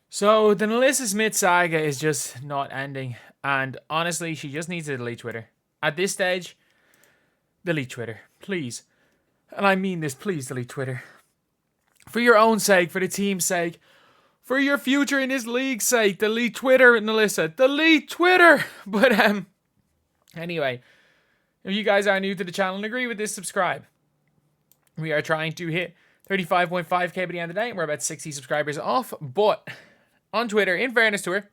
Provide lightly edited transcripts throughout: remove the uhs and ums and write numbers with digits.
So the NaLyssa Smith saga is just not ending. And honestly, she just needs to delete Twitter. At this stage, delete Twitter. Please. And I mean this, please delete Twitter. For your own sake, for the team's sake, for your future in this league's sake, delete Twitter, NaLyssa. Delete Twitter! But anyway, if you guys are new to the channel and agree with this, subscribe. We are trying to hit 35.5k by the end of the day, and we're about 60 subscribers off. But on Twitter, in fairness to her,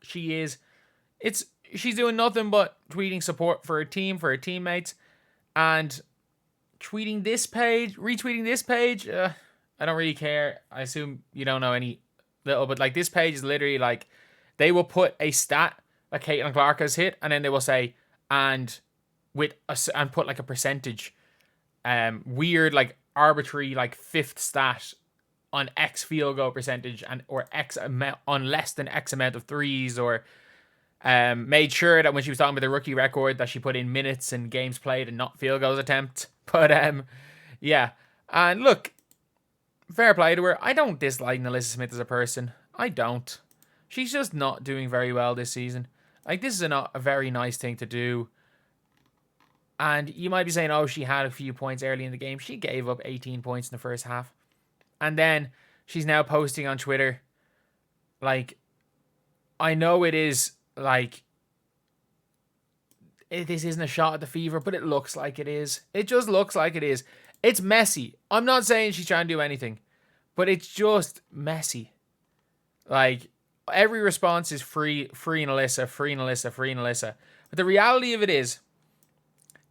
she's doing nothing but tweeting support for her team, for her teammates, and tweeting this page, retweeting this page. I don't really care. I assume you don't know any little, but like this page is literally like they will put a stat that Caitlin Clark has hit, and then they will say and put like a percentage, weird like arbitrary like fifth stat on X field goal percentage and or X amount on less than X amount of threes, or made sure that when she was talking about the rookie record that she put in minutes and games played and not field goals attempt. But yeah. And look, fair play to her. I don't dislike NaLyssa Smith as a person. I don't. She's just not doing very well this season. Like, this is not a very nice thing to do. And you might be saying, oh, she had a few points early in the game. She gave up 18 points in the first half. And then she's now posting on Twitter, like, I know it is, like, this isn't a shot at the fever, but it looks like it is. It just looks like it is. It's messy. I'm not saying she's trying to do anything, but it's just messy. Like, every response is free NaLyssa, free NaLyssa, free NaLyssa. But the reality of it is,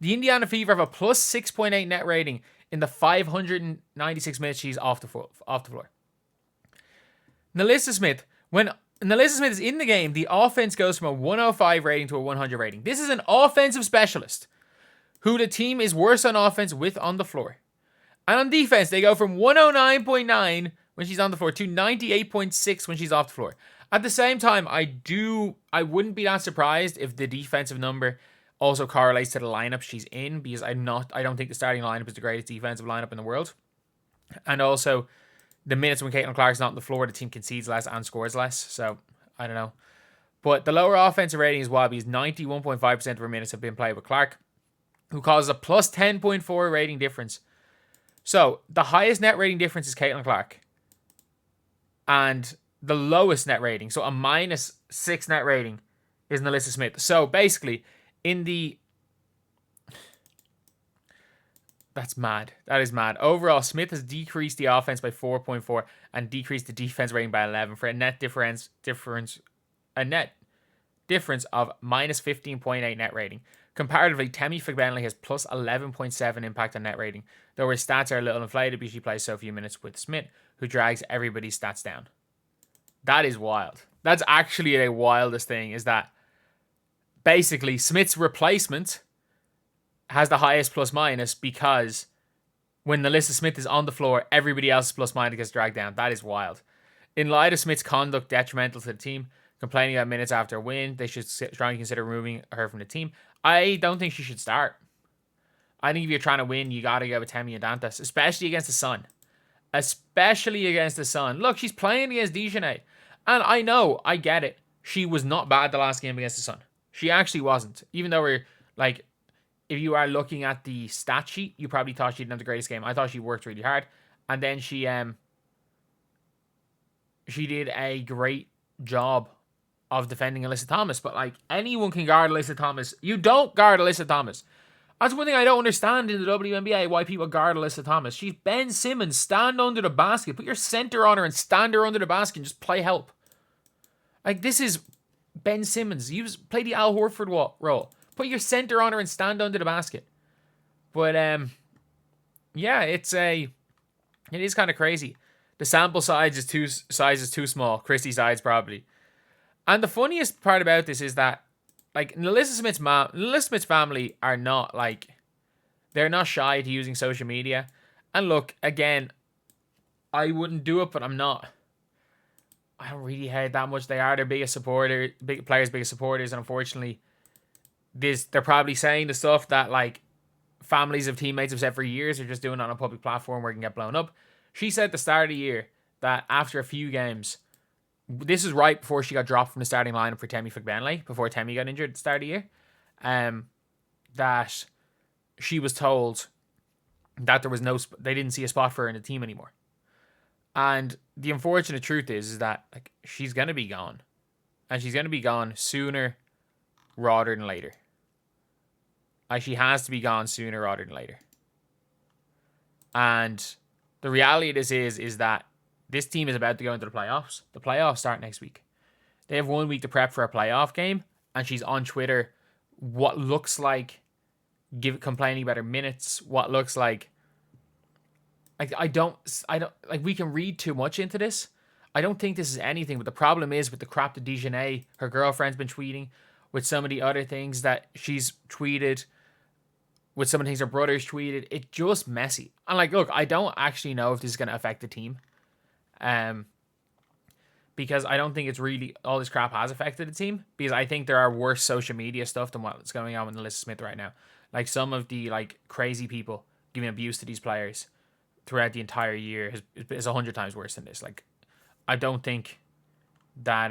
the Indiana Fever have a plus 6.8 net rating in the 596 minutes she's off the floor. NaLyssa Smith, when NaLyssa Smith is in the game, the offense goes from a 105 rating to a 100 rating. This is an offensive specialist who the team is worse on offense with on the floor. And on defense, they go from 109.9 when she's on the floor to 98.6 when she's off the floor. At the same time, I wouldn't be that surprised if the defensive number also correlates to the lineup she's in, because I don't think the starting lineup is the greatest defensive lineup in the world. And also, the minutes when Caitlin Clark's not on the floor, the team concedes less and scores less. So, I don't know. But the lower offensive rating is wild, because 91.5% of her minutes have been played with Clark, who causes a plus 10.4 rating difference. So, the highest net rating difference is Caitlin Clark. And the lowest net rating, so a minus 6 net rating, is NaLyssa Smith. So, basically, that's mad. That is mad. Overall, Smith has decreased the offense by 4.4 and decreased the defense rating by 11 for a net difference of minus 15.8 net rating. Comparatively, Temi Figbenley has plus 11.7 impact on net rating, though her stats are a little inflated because she plays so few minutes with Smith, who drags everybody's stats down. That is wild. That's actually the wildest thing, is that basically Smith's replacement has the highest plus minus, because when NaLyssa Smith is on the floor, everybody else's plus minus gets dragged down. That is wild. In light of Smith's conduct detrimental to the team, complaining about minutes after a win, they should try and consider removing her from the team. I don't think she should start. I think if you're trying to win, you got to go with Temi and Dantas, especially against the Sun. Look, she's playing against Dijonay. And I know, I get it. She was not bad the last game against the Sun. She actually wasn't. Even though we're, like, if you are looking at the stat sheet, you probably thought she didn't have the greatest game. I thought she worked really hard. And then she did a great job of defending Alyssa Thomas. But, like, anyone can guard Alyssa Thomas. You don't guard Alyssa Thomas. That's one thing I don't understand in the WNBA, why people guard Alyssa Thomas. She's Ben Simmons. Stand under the basket. Put your center on her and stand her under the basket and just play help. Like, this is Ben Simmons. Play the Al Horford role. Put your center on her and stand under the basket. But, yeah, it is kind of crazy. The sample size is too small. Christy's size, probably. And the funniest part about this is that, like, NaLyssa Smith's family are not, like, they're not shy to using social media. And look, again, I wouldn't do it, but I'm not. I don't really hate that much. They are their biggest supporters, biggest supporters, and unfortunately, they're probably saying the stuff that, like, families of teammates have said for years. They're just doing it on a public platform where it can get blown up. She said at the start of the year that after a few games, This is right before she got dropped from the starting lineup for Temi Fagbenle, before Temi got injured at the start of the year. That she was told that there was they didn't see a spot for her in the team anymore. And the unfortunate truth is that like she's gonna be gone, and she's gonna be gone sooner rather than later. Like she has to be gone sooner rather than later. And the reality of this is that this team is about to go into the playoffs. The playoffs start next week. They have 1 week to prep for a playoff game, and she's on Twitter what looks like complaining about her minutes, what looks like I don't like we can read too much into this. I don't think this is anything, but the problem is with the crap that Dejanay, her girlfriend's been tweeting, with some of the other things that she's tweeted, with some of the things her brother's tweeted, it's just messy. And like, look, I don't actually know if this is going to affect the team. Because I don't think it's really, all this crap has affected the team. Because I think there are worse social media stuff than what's going on with NaLyssa Smith right now. Like some of the like crazy people giving abuse to these players throughout the entire year is 100 times worse than this. Like, I don't think that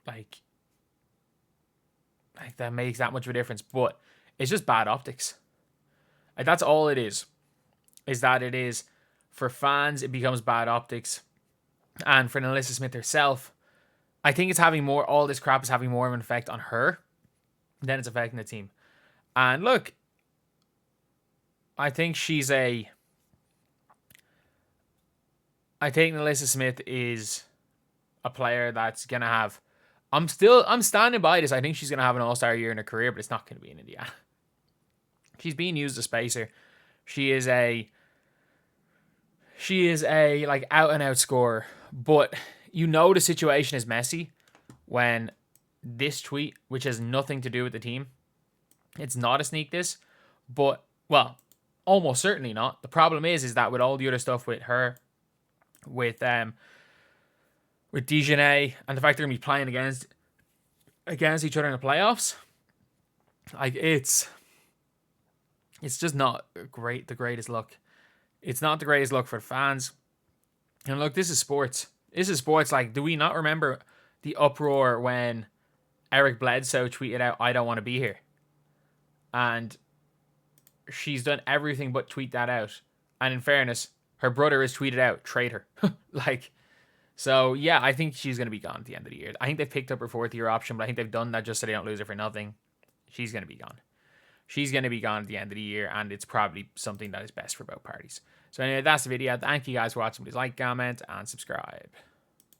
like that makes that much of a difference. But it's just bad optics. Like that's all it is that it is for fans. It becomes bad optics, and for NaLyssa Smith herself, I think it's having more. All this crap is having more of an effect on her than it's affecting the team. And look, I think NaLyssa Smith is a player that's gonna have. I'm standing by this. I think she's gonna have an all-star year in her career, but it's not gonna be in Indiana. She's being used as a spacer. She is a like out and out scorer. But you know the situation is messy when this tweet, which has nothing to do with the team, it's not a sneak diss, but well, almost certainly not. The problem is that with all the other stuff with her, with Dejanay, and the fact they're gonna be playing against each other in the playoffs, like it's just not the greatest look. It's not the greatest look for fans. And look, this is sports. Like, do we not remember the uproar when Eric Bledsoe tweeted out, "I don't want to be here"? And she's done everything but tweet that out. And in fairness, her brother has tweeted out, "Trade her." Like, so yeah, I think she's going to be gone at the end of the year. I think they've picked up her 4th-year option, but I think they've done that just so they don't lose her for nothing. She's going to be gone. She's going to be gone at the end of the year, and it's probably something that is best for both parties. So anyway, that's the video. Thank you guys for watching. Please like, comment, and subscribe.